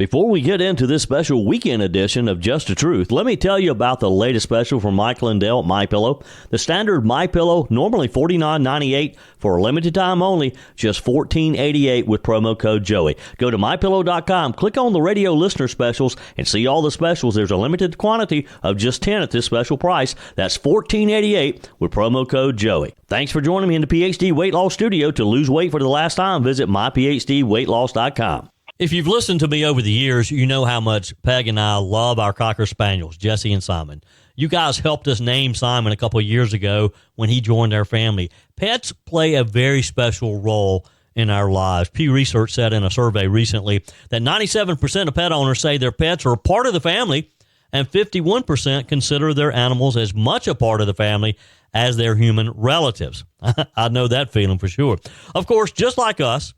Before we get into this special weekend edition of Just the Truth, let me tell you about the latest special from Michael and Dale at MyPillow. The standard MyPillow, normally $49.98 for a limited time only, just $14.88 with promo code Joey. Go to MyPillow.com, click on the radio listener specials, and see all the specials. There's a limited quantity of just 10 at this special price. That's $14.88 with promo code Joey. Thanks for joining me in the PhD Weight Loss Studio. To lose weight for the last time, visit myphdweightloss.com. If you've listened to me over the years, you know how much Peg and I love our Cocker Spaniels, Jesse and Simon. You guys helped us name Simon a couple of years ago when he joined our family. Pets play a very special role in our lives. Pew Research said in a survey recently that 97% of pet owners say their pets are a part of the family, and 51% consider their animals as much a part of the family as their human relatives. I know that feeling for sure. Of course, just like us,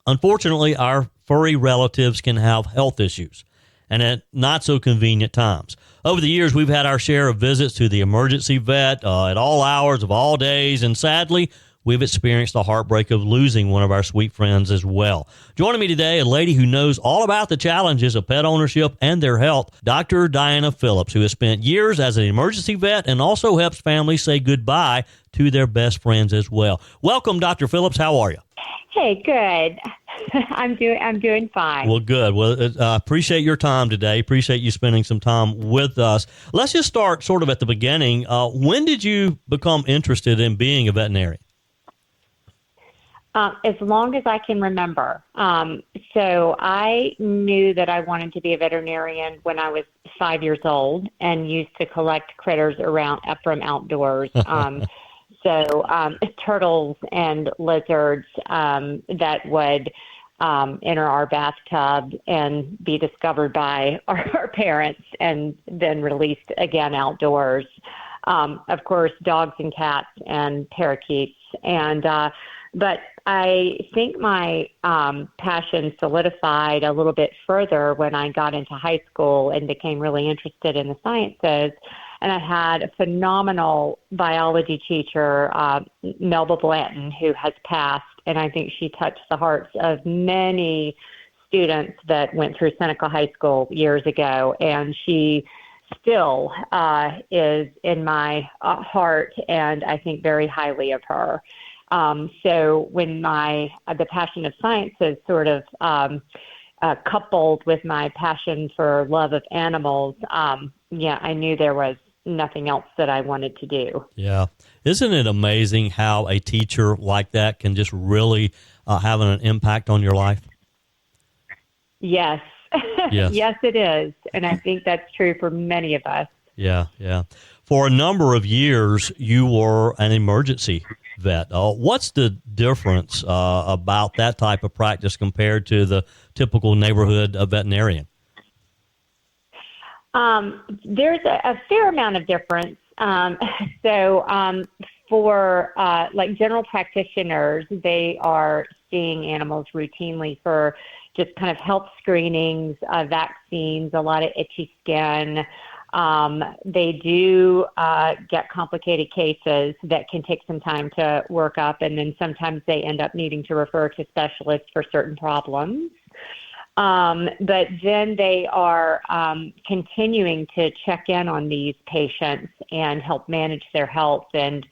unfortunately, our furry relatives can have health issues, and at not so convenient times. Over the years, we've had our share of visits to the emergency vet at all hours of all days, and sadly, we've experienced the heartbreak of losing one of our sweet friends as well. Joining me today, a lady who knows all about the challenges of pet ownership and their health, Dr. Diana Phillips, who has spent years as an emergency vet and also helps families say goodbye to their best friends as well. Welcome, Dr. Phillips. How are you? Hey, good. I'm doing fine. Well, good. Well, I appreciate your time today. Appreciate you spending some time with us. Let's just start sort of at the beginning. When did you become interested in being a veterinarian? As long as I can remember. So I knew that I wanted to be a veterinarian when I was 5 years old and used to collect critters from outdoors. So turtles and lizards that would enter our bathtub and be discovered by our parents and then released again outdoors. Of course, dogs and cats and parakeets. But I think my passion solidified a little bit further when I got into high school and became really interested in the sciences. And I had a phenomenal biology teacher, Melba Blanton, who has passed. And I think she touched the hearts of many students that went through Seneca High School years ago. And she still is in my heart, and I think very highly of her. So when the passion of science is sort of coupled with my passion for love of animals, I knew there was nothing else that I wanted to do. Yeah. Isn't it amazing how a teacher like that can just really have an impact on your life? Yes. Yes. Yes, it is. And I think that's true for many of us. Yeah, yeah. For a number of years, you were an emergency vet. What's the difference about that type of practice compared to the typical neighborhood veterinarian? There's a fair amount of difference. For like general practitioners, they are seeing animals routinely for just kind of health screenings, vaccines, a lot of itchy skin. They do get complicated cases that can take some time to work up, and then sometimes they end up needing to refer to specialists for certain problems. But then they are continuing to check in on these patients and help manage their health and,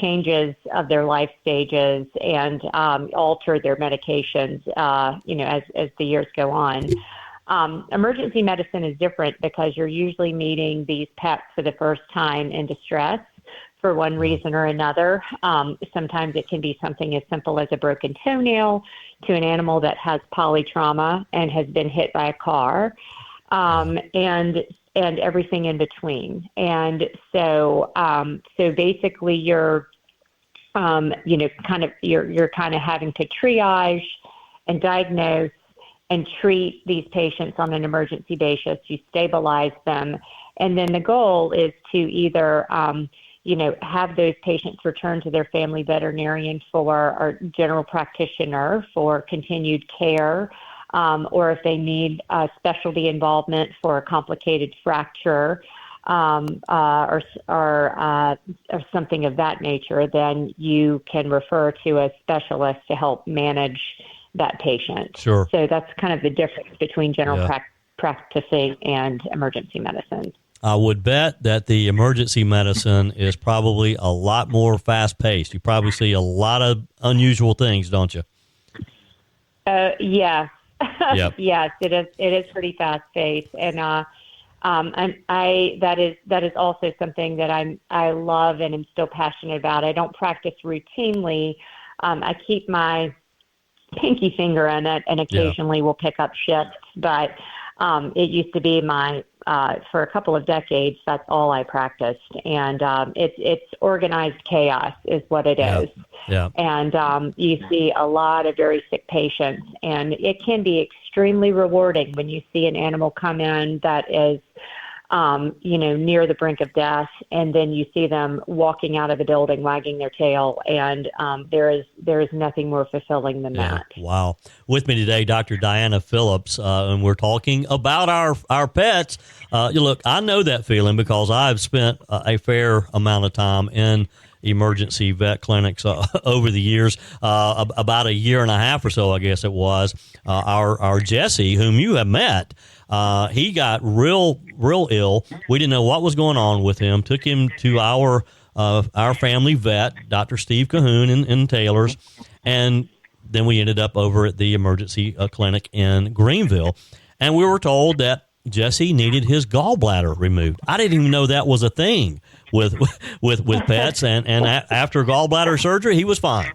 changes of their life stages and alter their medications, as the years go on. Emergency medicine is different because you're usually meeting these pets for the first time in distress for one reason or another. Sometimes it can be something as simple as a broken toenail to an animal that has polytrauma and has been hit by a car, and everything in between. And so basically you're kind of having to triage and diagnose and treat these patients on an emergency basis. You stabilize them. And then the goal is to either, have those patients return to their family veterinarian or general practitioner for continued care, or if they need specialty involvement for a complicated fracture or something of that nature, then you can refer to a specialist to help manage that patient. Sure. So that's kind of the difference between general Yeah. practicing and emergency medicine. I would bet that the emergency medicine is probably a lot more fast-paced. You probably see a lot of unusual things, don't you? Yes. Yep. Yes, it is. It is pretty fast-paced, and that is also something that I love and am still passionate about. I don't practice routinely. I keep my pinky finger in it, and occasionally will pick up shifts, but it used to be for a couple of decades, that's all I practiced. And it's organized chaos is what it is. Yeah. And you see a lot of very sick patients, and it can be extremely rewarding when you see an animal come in that is, near the brink of death, and then you see them walking out of the building wagging their tail, and there is nothing more fulfilling than that. Wow. With me today, Dr. Diana Phillips, and we're talking about our pets. Look, I know that feeling because I've spent a fair amount of time in emergency vet clinics over the years. About a year and a half or so, I guess it was. Our Jesse, whom you have met, he got real ill. We didn't know what was going on with him. Took him to our family vet, Dr. Steve Cahoon in Taylor's, and then we ended up over at the emergency clinic in Greenville, and we were told that Jesse needed his gallbladder removed. I didn't even know that was a thing with pets, and after gallbladder surgery, he was fine.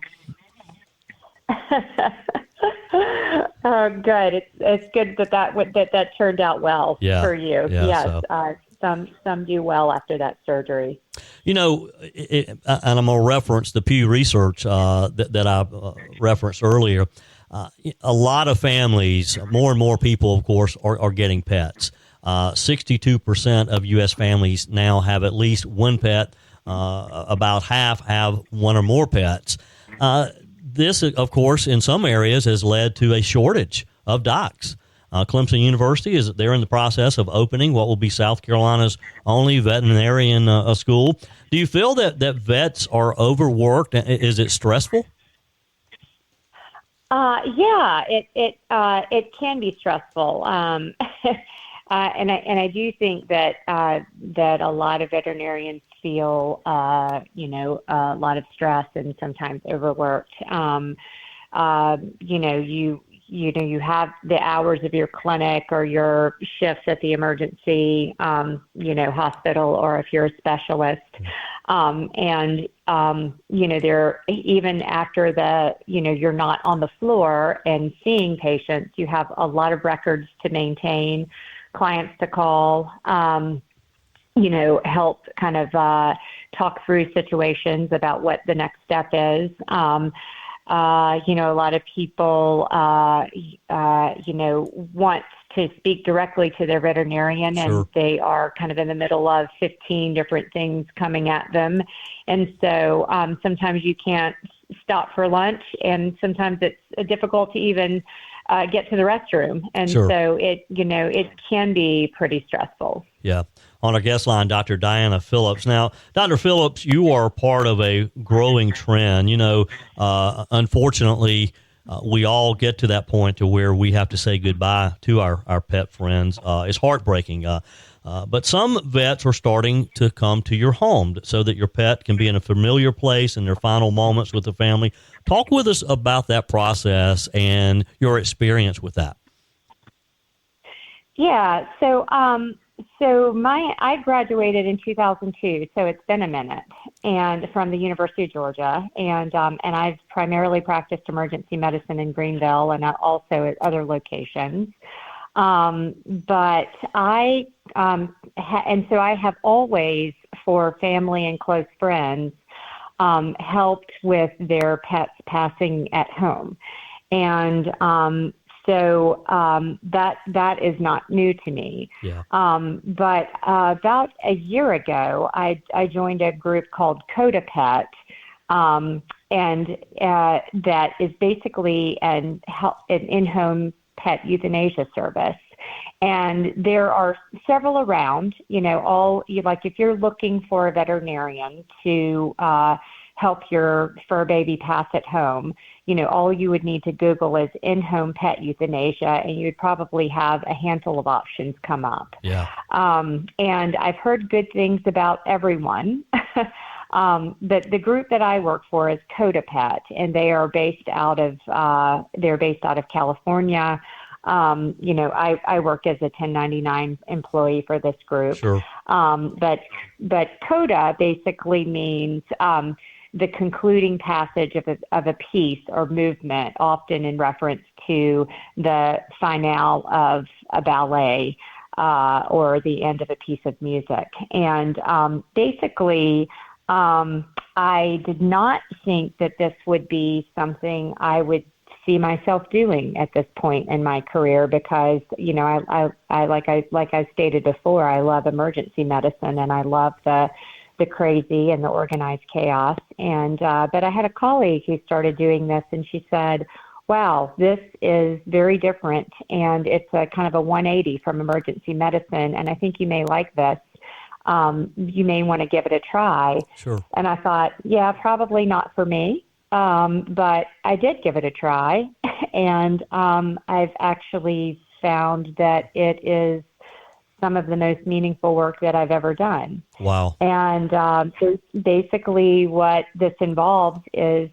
Oh, good. It's good that turned out well for you. Yeah, yes, so. Some do well after that surgery. And I'm going to reference the Pew Research that I referenced earlier. A lot of families, more and more people, of course, are getting pets. 62% of U.S. families now have at least one pet. About half have one or more pets. This, of course, in some areas has led to a shortage of docs. Clemson University they're in the process of opening what will be South Carolina's only veterinarian school. Do you feel that vets are overworked? Is it stressful? Yeah, it can be stressful. And I do think that a lot of veterinarians feel a lot of stress and sometimes overworked. You have the hours of your clinic or your shifts at the emergency hospital, or if you're a specialist. There, even after you're not on the floor and seeing patients, you have a lot of records to maintain, clients to call, help kind of talk through situations about what the next step is. A lot of people, want to speak directly to their veterinarian, Sure. and they are kind of in the middle of 15 different things coming at them. And so sometimes you can't stop for lunch, and sometimes it's difficult to even get to the restroom. And Sure. so it can be pretty stressful. Yeah. On our guest line, Dr. Diana Phillips. Now, Dr. Phillips, you are part of a growing trend. Unfortunately, we all get to that point to where we have to say goodbye to our pet friends. It's heartbreaking. But some vets are starting to come to your home so that your pet can be in a familiar place in their final moments with the family. Talk with us about that process and your experience with that. Yeah. So I graduated in 2002, so it's been a minute, and from the University of Georgia, and I've primarily practiced emergency medicine in Greenville and also at other locations. But I have always, for family and close friends, helped with their pets passing at home, and so that is not new to me. Yeah. But about a year ago, I joined a group called CodaPet, and that is basically an in-home pet euthanasia service. And there are several around, if you're looking for a veterinarian to help your fur baby pass at home, all you would need to Google is in-home pet euthanasia, and you'd probably have a handful of options come up. Yeah. And I've heard good things about everyone. The group that I work for is CodaPet, and they are based out of California. I work as a 1099 employee for this group. Sure. But CODA basically means the concluding passage of a piece or movement, often in reference to the finale of a ballet or the end of a piece of music. And basically, I did not think that this would be something I would see myself doing at this point in my career because, I like I stated before, I love emergency medicine and I love the crazy and the organized chaos. And but I had a colleague who started doing this, and she said, wow, this is very different, and it's a kind of a 180 from emergency medicine, and I think you may like this. You may want to give it a try. Sure. And I thought, yeah, probably not for me. But I did give it a try, and I've actually found that it is some of the most meaningful work that I've ever done. Wow. And so basically what this involves is,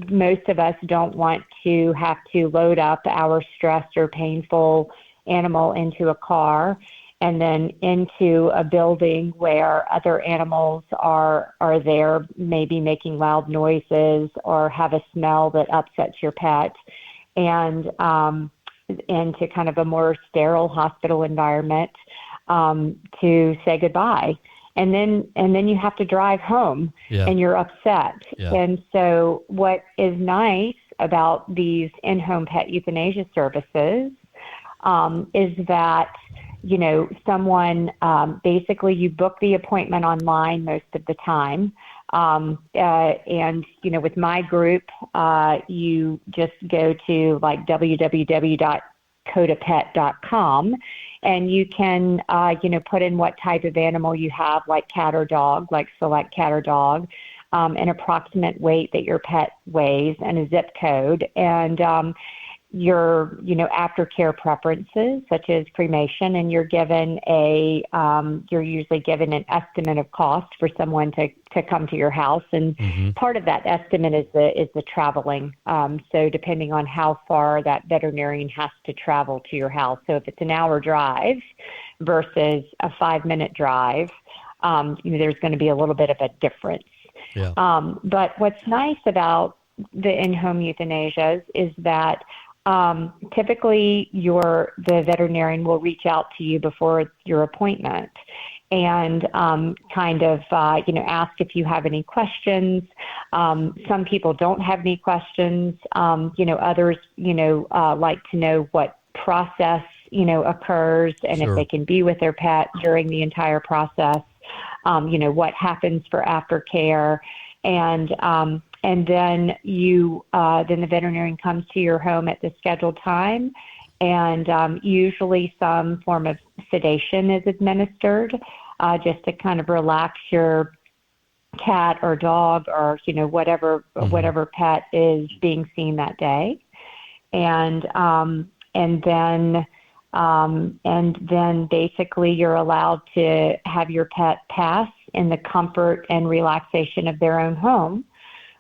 most of us don't want to have to load up our stressed or painful animal into a car and then into a building where other animals are there, maybe making loud noises or have a smell that upsets your pet, and into kind of a more sterile hospital environment to say goodbye. And then you have to drive home and you're upset. Yeah. And so what is nice about these in-home pet euthanasia services is that, someone basically you book the appointment online most of the time. And, with my group, you just go to like www.codapet.com and you can, put in what type of animal you have, like cat or dog, like select cat or dog, an approximate weight that your pet weighs and a zip code. And, your, aftercare preferences, such as cremation, and you're given you're usually given an estimate of cost for someone to come to your house. And part of that estimate is the traveling. So depending on how far that veterinarian has to travel to your house. So if it's an hour drive versus a 5-minute drive, there's going to be a little bit of a difference. Yeah. But what's nice about the in-home euthanasias is that typically the veterinarian will reach out to you before your appointment and ask if you have any questions. Some people don't have any questions. Others, like to know what process, occurs and Sure. if they can be with their pet during the entire process, what happens for aftercare. And then then the veterinarian comes to your home at the scheduled time, and usually some form of sedation is administered, just to kind of relax your cat or dog or whatever pet is being seen that day, and then basically you're allowed to have your pet pass in the comfort and relaxation of their own home,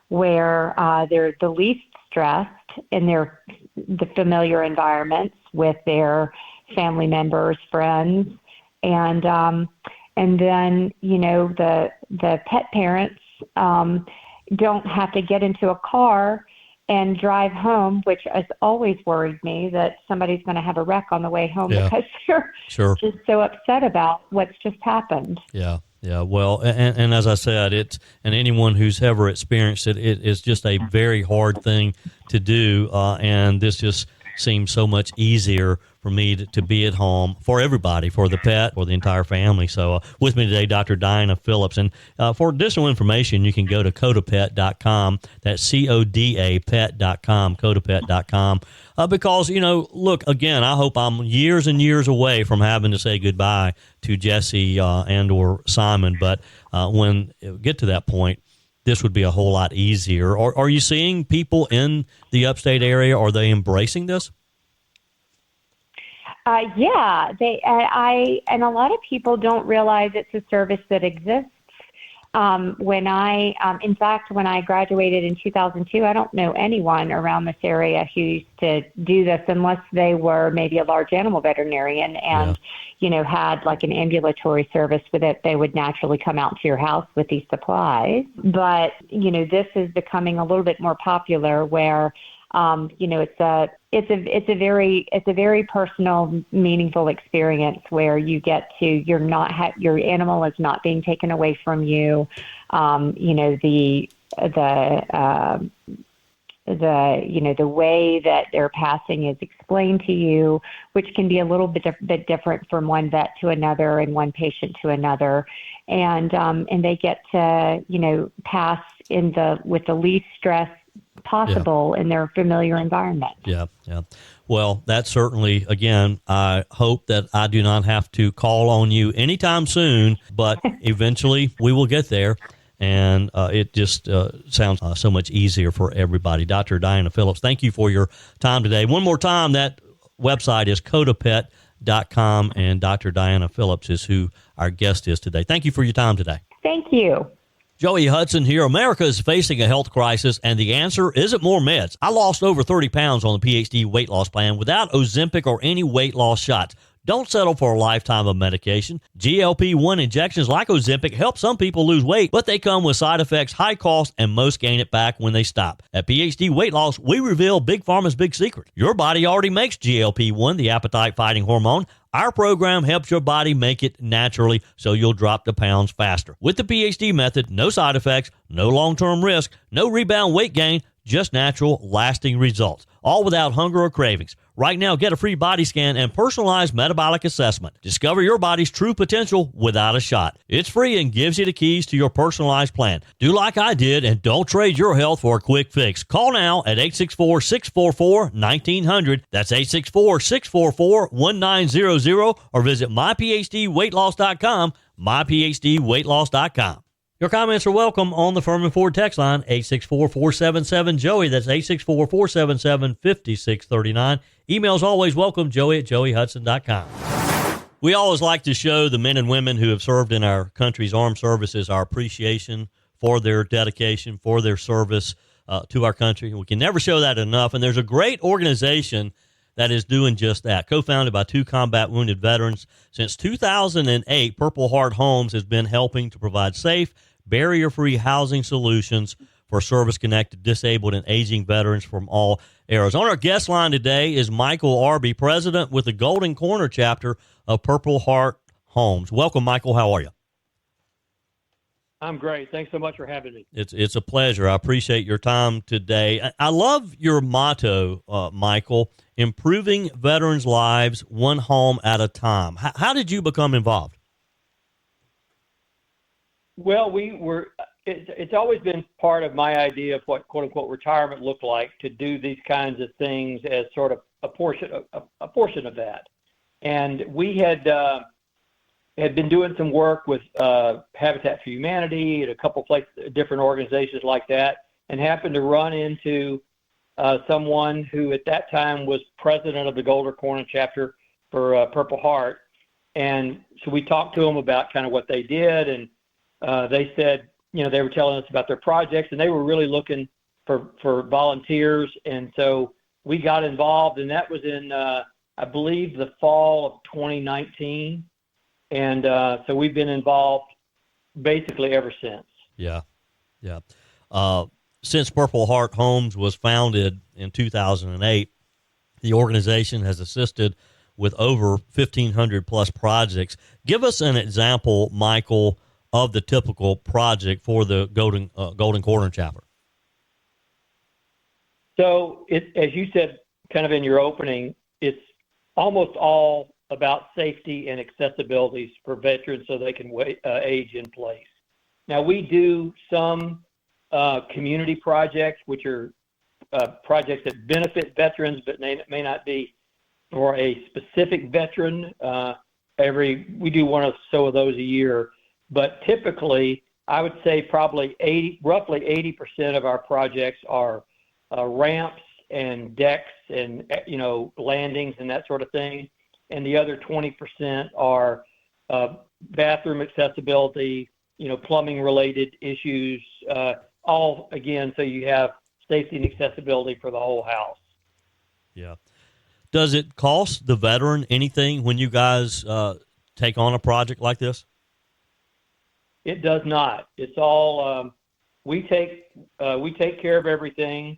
where they're the least stressed in the familiar environments with their family members, friends, and then the pet parents don't have to get into a car and drive home, which has always worried me that somebody's going to have a wreck on the way home because they're just so upset about what's just happened. Yeah. Yeah, well, and as I said, and anyone who's ever experienced it is just a very hard thing to do, and this just seems so much easier for me to be at home for everybody, for the pet, for the entire family. So with me today, Dr. Diana Phillips. And for additional information, you can go to CodaPet.com. That's CODA pet.com, CodaPet.com. Because, look, again, I hope I'm years and years away from having to say goodbye to Jesse and or Simon. But when it get to that point, this would be a whole lot easier. Or are you seeing people in the upstate area, are they embracing this? Yeah, and a lot of people don't realize it's a service that exists. In fact, when I graduated in 2002, I don't know anyone around this area who used to do this unless they were maybe a large animal veterinarian and, had like an ambulatory service with it. They would naturally come out to your house with these supplies. But, this is becoming a little bit more popular where, it's a very personal, meaningful experience where you get to, your animal is not being taken away from you. The way that they're passing is explained to you, which can be a little bit different from one vet to another and one patient to another. And they get to, pass with the least stress possible in their familiar environment. Yeah. Well, that's certainly, again, I hope that I do not have to call on you anytime soon, but eventually we will get there. And it just sounds so much easier for everybody. Dr. Diana Phillips, thank you for your time today. One more time, that website is CodaPet.com, and Dr. Diana Phillips is who our guest is today. Thank you for your time today. Thank you. Joey Hudson here. America is facing a health crisis, and the answer isn't more meds. I lost over 30 pounds on the PhD weight loss plan without Ozempic or any weight loss shots. Don't settle for a lifetime of medication. GLP-1 injections like Ozempic help some people lose weight, but they come with side effects, high cost, and most gain it back when they stop. At PhD Weight Loss, we reveal Big Pharma's big secret. Your body already makes GLP-1, the appetite-fighting hormone. Our program helps your body make it naturally so you'll drop the pounds faster. With the PhD method, no side effects, no long-term risk, no rebound weight gain, just natural, lasting results, all without hunger or cravings. Right now, get a free body scan and personalized metabolic assessment. Discover your body's true potential without a shot. It's free and gives you the keys to your personalized plan. Do like I did and don't trade your health for a quick fix. Call now at 864-644-1900. That's 864-644-1900, or visit myphdweightloss.com, myphdweightloss.com. Your comments are welcome on the Furman Ford text line, 864-477-JOEY. That's 864-477-5639. Emails always welcome, joey@joeyhudson.com. We always like to show the men and women who have served in our country's armed services our appreciation for their dedication, for their service to our country. We can never show that enough, and there's a great organization that is doing just that. Co-founded by 2 combat wounded veterans, since 2008, Purple Heart Homes has been helping to provide safe, barrier-free housing solutions for service-connected, disabled, and aging veterans from all eras. On our guest line today is Michael Arabe, president with the Golden Corner chapter of Purple Heart Homes. Welcome, Michael. How are you? I'm great. Thanks so much for having me. It's a pleasure. I appreciate your time today. I love your motto, Michael, improving veterans' lives one home at a time. How did you become involved? Well, it's always been part of my idea of what quote unquote retirement looked like, to do these kinds of things as sort of a portion of that. And we had been doing some work with Habitat for Humanity and a couple places, different organizations like that, and happened to run into someone who at that time was president of the Golden Corner chapter for Purple Heart. And so we talked to them about kind of what they did, and they said, they were telling us about their projects, and they were really looking for volunteers. And so we got involved, and that was in, I believe, the fall of 2019. And so we've been involved basically ever since. Yeah. Since Purple Heart Homes was founded in 2008, the organization has assisted with over 1,500 plus projects. Give us an example, Michael, of the typical project for the Golden Corner chapter. So, as you said, kind of in your opening, it's almost all about safety and accessibility for veterans so they can age in place. Now, we do some community projects, which are projects that benefit veterans, but may not be for a specific veteran. We do one or so of those a year. But typically, I would say probably roughly 80% of our projects are ramps and decks and landings and that sort of thing, and the other 20% are bathroom accessibility, plumbing related issues, all again so you have safety and accessibility for the whole house. Yeah. Does it cost the veteran anything when you guys take on a project like this? It does not. It's all we take care of everything,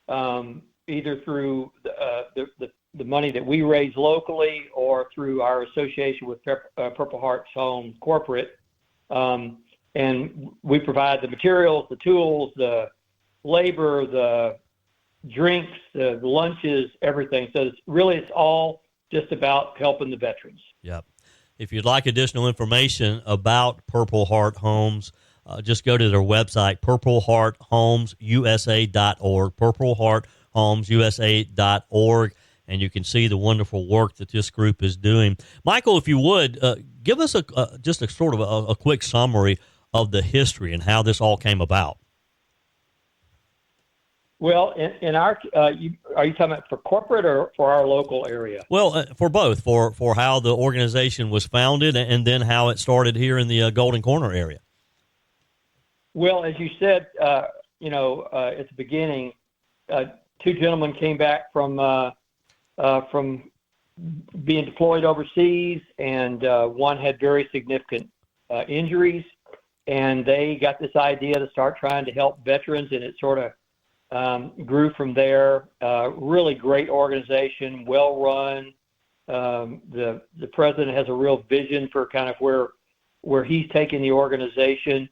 either through the money that we raise locally or through our association with Purple Heart's Home Corporate, and we provide the materials, the tools, the labor, the drinks, the lunches, everything. So it's all just about helping the veterans. Yep. If you'd like additional information about Purple Heart Homes, just go to their website, purplehearthomesusa.org, purplehearthomesusa.org, and you can see the wonderful work that this group is doing. Michael, if you would, give us just a sort of a quick summary of the history and how this all came about. Well, in our, are you talking about for corporate or for our local area? Well, for both, for how the organization was founded and then how it started here in the Golden Corner area. Well, as you said, at the beginning, two gentlemen came back from being deployed overseas, and one had very significant injuries, and they got this idea to start trying to help veterans, and it sort of grew from there. Really great organization, well run. The president has a real vision for kind of where he's taking the organization.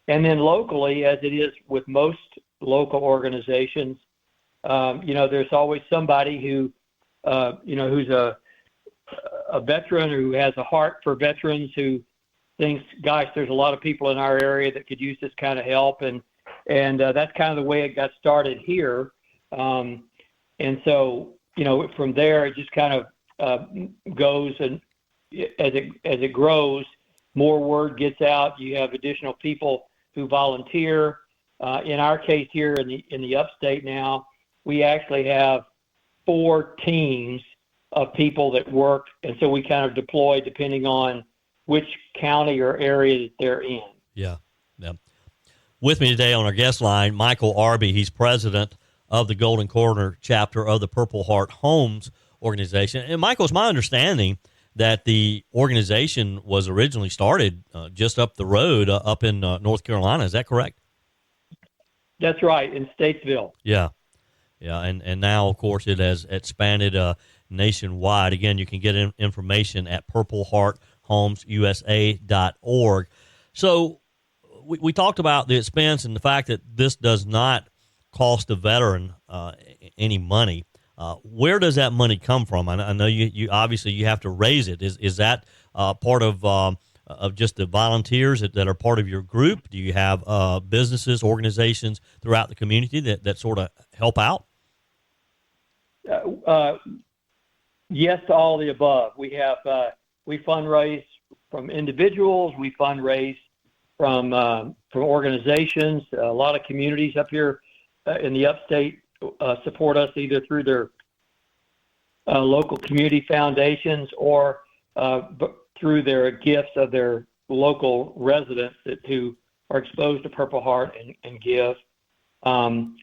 And then locally, as it is with most local organizations, there's always somebody who, who's a veteran who has a heart for veterans, who thinks, gosh, there's a lot of people in our area that could use this kind of help. And that's kind of the way it got started here. And so, from there, it just kind of goes, and as it grows, more word gets out. You have additional people who volunteer. In our case here in the upstate now, we actually have 4 teams of people that work, and so we kind of deploy depending on which county or area that they're in. Yeah. With me today on our guest line, Michael Arabe. He's president of the Golden Corner chapter of the Purple Heart Homes organization. And Michael, it's my understanding that the organization was originally started just up the road up in North Carolina. Is that correct? That's right, in Statesville. Yeah. And now, of course, it has expanded nationwide. Again, you can get information at purplehearthomesusa.org. So we talked about the expense and the fact that this does not cost the veteran any money. Where does that money come from? I know you obviously you have to raise it. Is that part of just the volunteers that are part of your group? Do you have businesses, organizations throughout the community that sort of help out? Yes to all the above. We have we fundraise from individuals. We fundraise from organizations. A lot of communities up here in the upstate support us either through their local community foundations or through their gifts of their local residents who are exposed to Purple Heart and give.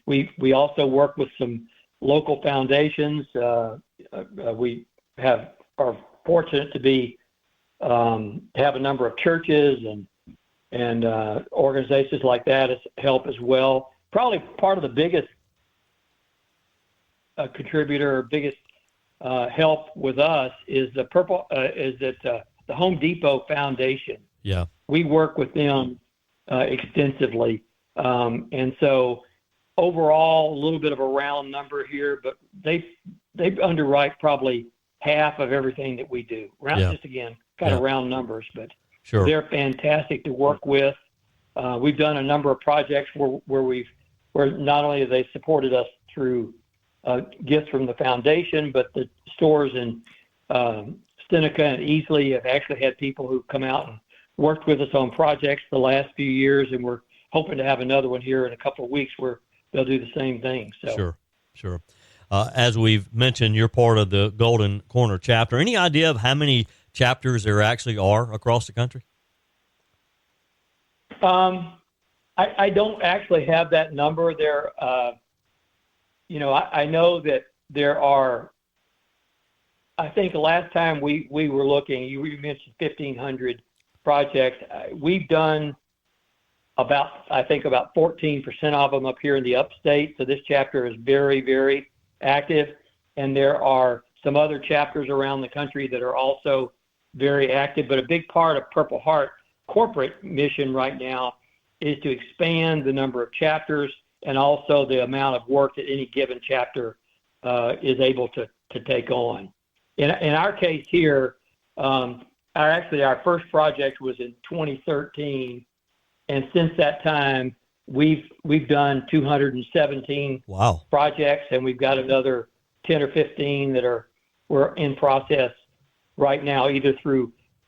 We also work with some local foundations. We are fortunate to have a number of churches and organizations like that help as well. Probably part of the biggest contributor or biggest help with us is the Home Depot Foundation. Yeah, we work with them extensively, and so overall, a little bit of a round number here, but they underwrite probably half of everything that we do. Just again, kind of round numbers, but sure. They're fantastic to work with. We've done a number of projects where not only have they supported us through gifts from the foundation, but the stores in Seneca and Easley have actually had people who come out and worked with us on projects the last few years, and we're hoping to have another one here in a couple of weeks where they'll do the same thing. So. Sure. As we've mentioned, you're part of the Golden Corner chapter. Any idea of how many chapters there actually are across the country? I don't actually have that number there. I know that there are, I think the last time we were looking, you mentioned 1,500 projects. We've done about 14% of them up here in the upstate. So this chapter is very, very active. And there are some other chapters around the country that are also very active. But a big part of Purple Heart corporate mission right now is to expand the number of chapters and also the amount of work that any given chapter is able to take on. In our case here, our first project was in 2013, and since that time, we've done 217 projects, and we've got another 10 or 15 that we're in process right now, either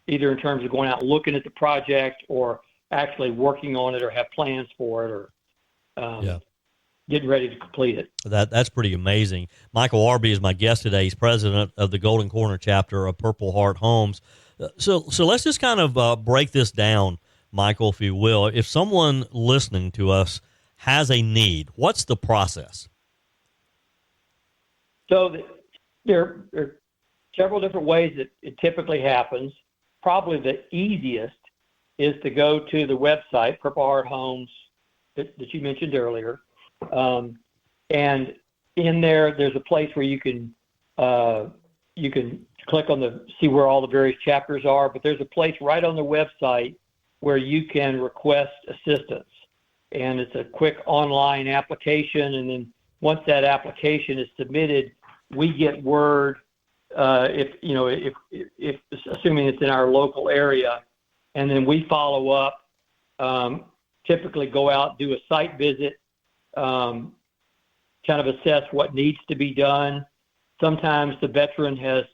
in terms of going out and looking at the project or actually working on it or have plans for it or getting ready to complete it. That's pretty amazing. Michael Arabe is my guest today. He's president of the Golden Corner chapter of Purple Heart Homes. So let's just kind of break this down, Michael, if you will. If someone listening to us has a need, what's the process? So there are several different ways that it typically happens. Probably the easiest is to go to the website, Purple Heart Homes, that you mentioned earlier. And in there's a place where you can click on see where all the various chapters are, but there's a place right on the website where you can request assistance. And it's a quick online application. And then once that application is submitted, we get word, if assuming it's in our local area, and then we follow up, typically go out, do a site visit, kind of assess what needs to be done. Sometimes the veteran has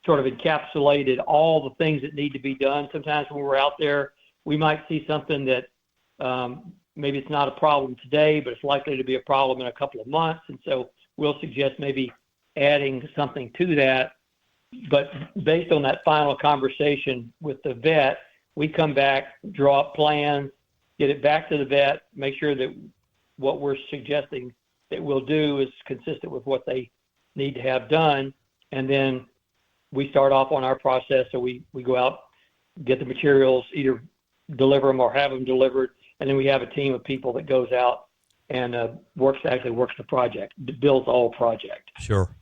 sort of encapsulated all the things that need to be done. Sometimes when we're out there, we might see something that maybe it's not a problem today, but it's likely to be a problem in a couple of months. And so we'll suggest maybe adding something to that. But based on that final conversation with the vet, we come back, draw up plans, get it back to the vet, make sure that what we're suggesting that we'll do is consistent with what they need to have done. And then we start off on our process. So we go out, get the materials, either deliver them or have them delivered. And then we have a team of people that goes out and works the project, builds the whole project. Sure.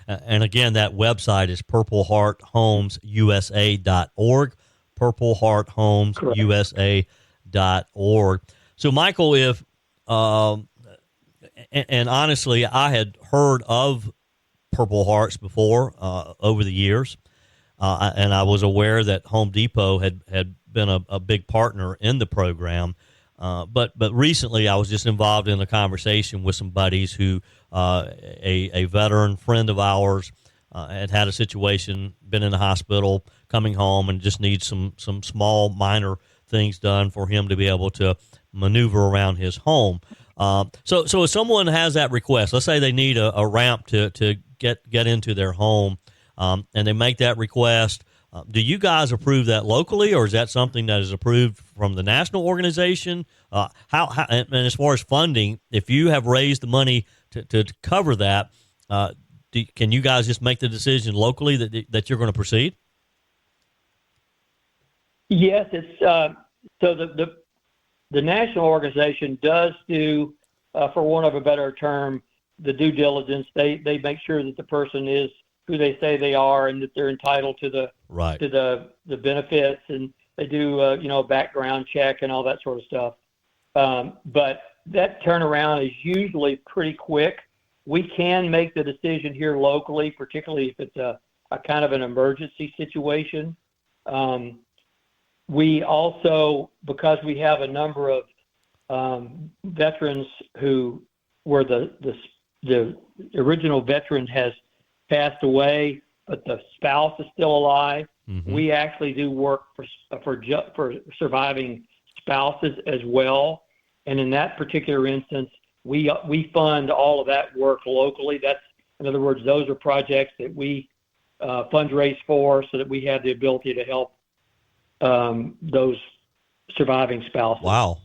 And again, that website is purplehearthomeusa.org, purplehearthomeusa.org. So, Michael, if and honestly, I had heard of Purple Hearts before over the years, and I was aware that Home Depot had been a big partner in the program. But recently, I was just involved in a conversation with some buddies who a veteran friend of ours had a situation, been in the hospital, coming home, and just needs some small minor things done for him to be able to maneuver around his home. So if someone has that request, let's say they need a ramp to get into their home, and they make that request, do you guys approve that locally, or is that something that is approved from the national organization? How and as far as funding, if you have raised the money to cover that, can you guys just make the decision locally that you're going to proceed? Yes, it's so the national organization does do, for want of a better term, the due diligence. They make sure that the person is who they say they are and that they're entitled to the benefits, and they do a background check and all that sort of stuff. But that turnaround is usually pretty quick. We can make the decision here locally, particularly if it's a kind of an emergency situation. We also, because we have a number of veterans where the original veteran has passed away, but the spouse is still alive, Mm-hmm. We actually do work for surviving spouses as well. And in that particular instance, we fund all of that work locally. That's, in other words, those are projects that we fundraise for so that we have the ability to help those surviving spouses. Wow.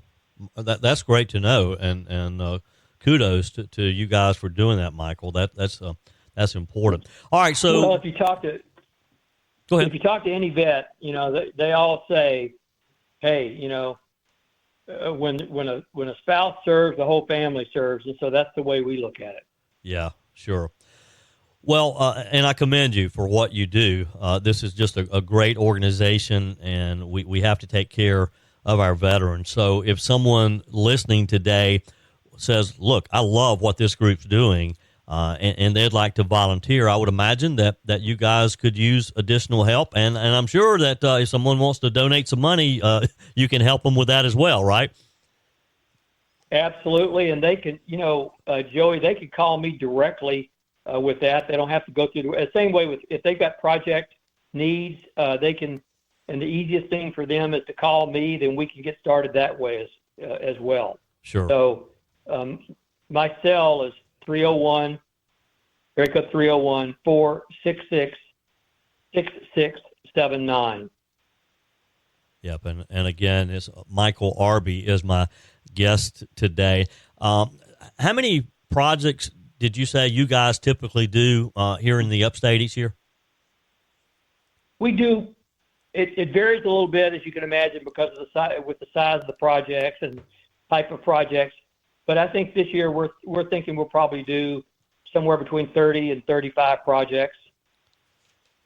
That's great to know. And kudos to you guys for doing that, Michael. That's important. All right. So, well, if you talk to, go ahead. If you talk to any vet, they all say, hey, when a spouse serves, the whole family serves. And so that's the way we look at it. Yeah, sure. Well, and I commend you for what you do. This is just a great organization, and we have to take care of our veterans. So if someone listening today says, look, I love what this group's doing, and they'd like to volunteer, I would imagine that you guys could use additional help. And I'm sure that if someone wants to donate some money, you can help them with that as well, right? Absolutely. And they can, Joey, they can call me directly with that. They don't have to go through the same way if they've got project needs, they can, and the easiest thing for them is to call me, then we can get started that way as well. Sure. So my cell is 301-466-6679. Yep. And again, it's Michael Arabe is my guest today. How many projects did you say you guys typically do here in the upstate each year? We do. It varies a little bit, as you can imagine, because of the size of the projects and type of projects. But I think this year we're thinking we'll probably do somewhere between 30 and 35 projects.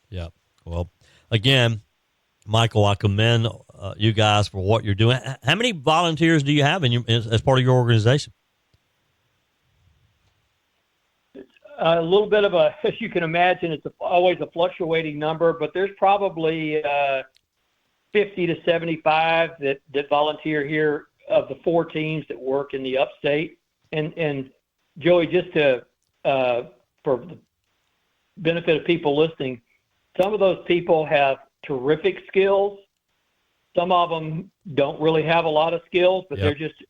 Yeah. Well, again, Michael, I commend you guys for what you're doing. How many volunteers do you have as part of your organization? A little bit of as you can imagine, it's always a fluctuating number, but there's probably 50 to 75 that volunteer here of the 4 teams that work in the upstate. And Joey, just for the benefit of people listening, some of those people have terrific skills. Some of them don't really have a lot of skills, but They're just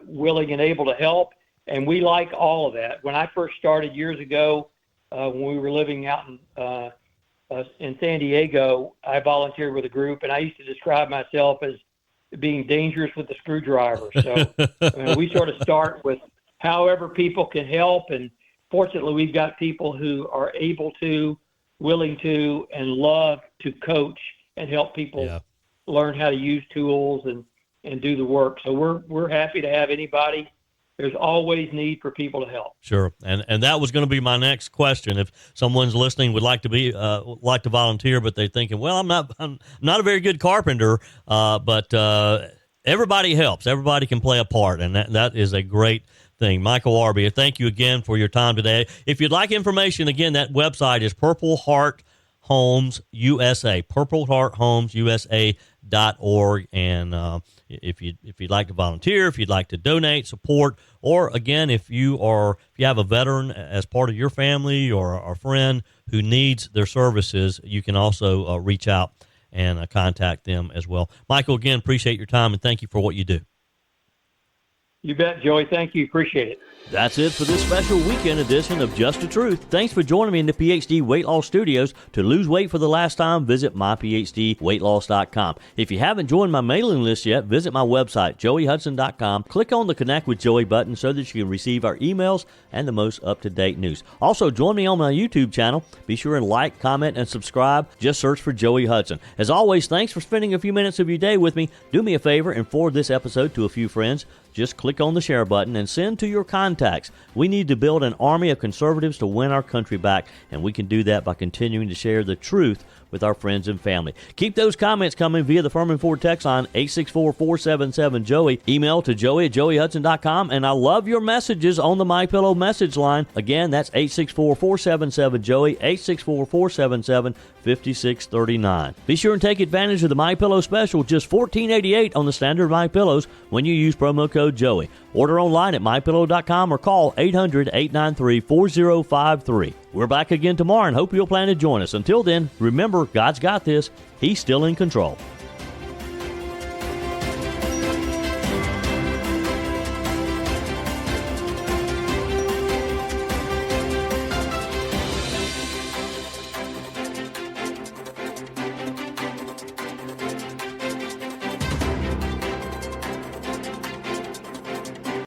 willing and able to help. And we like all of that. When I first started years ago, when we were living out in San Diego, I volunteered with a group, and I used to describe myself as being dangerous with the screwdriver. So we sort of start with however people can help. And fortunately, we've got people who are able to, willing to, and love to coach and help people learn how to use tools and do the work. So we're happy to have anybody. There's always need for people to help. Sure, and that was going to be my next question. If someone's listening would like to volunteer, but they're thinking, well, I'm not a very good carpenter, but everybody helps. Everybody can play a part, and that is a great thing. Michael Arabe, thank you again for your time today. If you'd like information, again, that website is Purple Heart Homes USA, purplehearthomeusa.org, and if you'd like to volunteer, if you'd like to donate, support, or again, if you have a veteran as part of your family or a friend who needs their services, you can also reach out and contact them as well. Michael, again, appreciate your time and thank you for what you do. You bet, Joey. Thank you. Appreciate it. That's it for this special weekend edition of Just the Truth. Thanks for joining me in the PhD Weight Loss Studios. To lose weight for the last time, visit myphdweightloss.com. If you haven't joined my mailing list yet, visit my website, joeyhudson.com. Click on the Connect with Joey button so that you can receive our emails and the most up-to-date news. Also, join me on my YouTube channel. Be sure and like, comment, and subscribe. Just search for Joey Hudson. As always, thanks for spending a few minutes of your day with me. Do me a favor and forward this episode to a few friends. Just click on the share button and send to your contacts. We need to build an army of conservatives to win our country back, and we can do that by continuing to share the truth with our friends and family. Keep those comments coming via the Furman Ford text line 864-477-JOEY. Email to joey@joeyhudson.com, and I love your messages on the MyPillow message line. Again, that's 864-477-JOEY, 864-477-5639. Be sure and take advantage of the MyPillow special, just $14.88 on the standard MyPillows when you use promo code code Joey. Order online at mypillow.com or call 800-893-4053. We're back again tomorrow and hope you'll plan to join us. Until then, remember, God's got this. He's still in control.